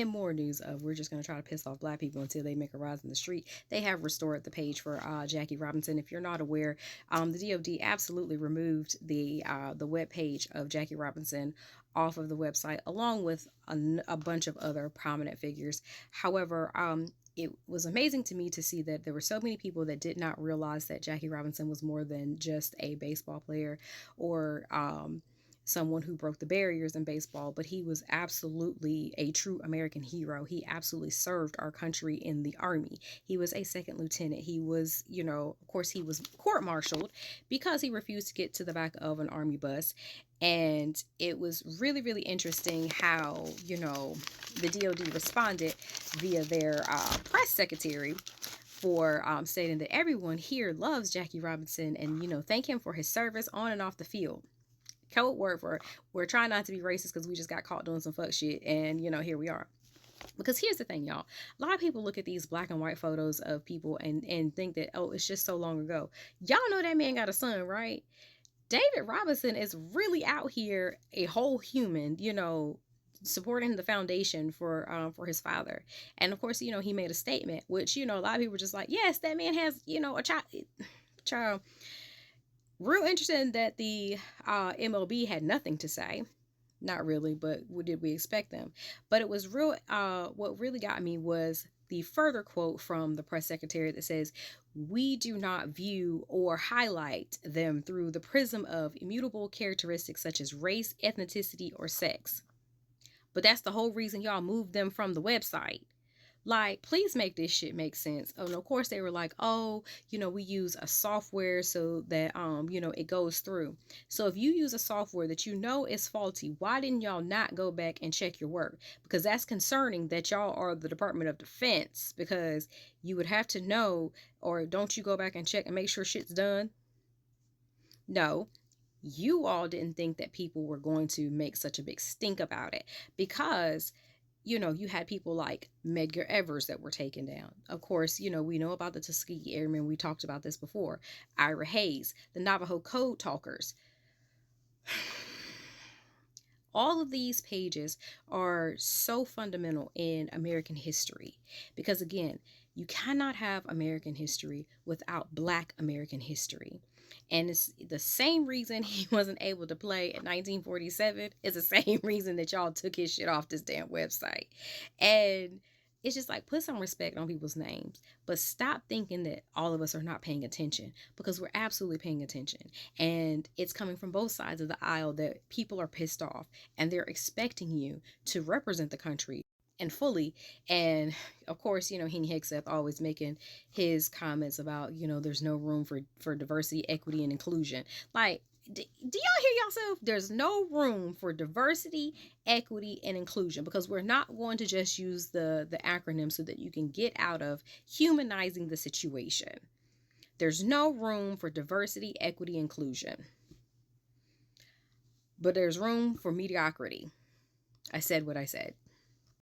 In more news of we're just going to try to piss off black people until they make a rise in the street, they have restored the page for Jackie Robinson. If you're not aware, the DOD absolutely removed the web page of Jackie Robinson off of the website, along with a bunch of other prominent figures. However, it was amazing to me to see that there were so many people that did not realize that Jackie Robinson was more than just a baseball player or someone who broke the barriers in baseball, but he was absolutely a true American hero. He absolutely served our country in the Army. He was a second lieutenant. He was, of course, he was court martialed because he refused to get to the back of an Army bus. And it was really, really interesting how, the DOD responded via their press secretary for stating that everyone here loves Jackie Robinson and, thank him for his service on and off the field. Code word for we're trying not to be racist because we just got caught doing some fuck shit, and here we are. Because here's the thing, y'all. A lot of people look at these black and white photos of people and think that, oh, it's just so long ago. Y'all know that man got a son, right? David Robinson is really out here a whole human, supporting the foundation for his father. And of course, he made a statement, which, a lot of people were just like, yes, that man has, a child. Real interesting that the MLB had nothing to say. Not really, but did we expect them? But it was real. What really got me was the further quote from the press secretary that says, "We do not view or highlight them through the prism of immutable characteristics such as race, ethnicity, or sex." But that's the whole reason y'all moved them from the website. Like, please make this shit make sense. And of course they were like, oh, we use a software so that it goes through. So if you use a software that is faulty, why didn't y'all not go back and check your work? Because that's concerning that y'all are the Department of Defense, because you would have to know, or don't you go back and check and make sure shit's done? No, you all didn't think that people were going to make such a big stink about it, because you had people like Medgar Evers that were taken down. Of course, we know about the Tuskegee Airmen. We talked about this before. Ira Hayes, the Navajo Code Talkers. All of these pages are so fundamental in American history because, again, you cannot have American history without Black American history. And it's the same reason he wasn't able to play in 1947 is the same reason that y'all took his shit off this damn website. And it's just like, put some respect on people's names, but stop thinking that all of us are not paying attention, because we're absolutely paying attention. And it's coming from both sides of the aisle that people are pissed off and they're expecting you to represent the country and fully. And of course, Henny Hegseth always making his comments about, there's no room for diversity, equity, and inclusion. Like, do y'all hear yourself? There's no room for diversity, equity, and inclusion, because we're not going to just use the acronym so that you can get out of humanizing the situation. There's no room for diversity, equity, inclusion. But there's room for mediocrity. I said what I said.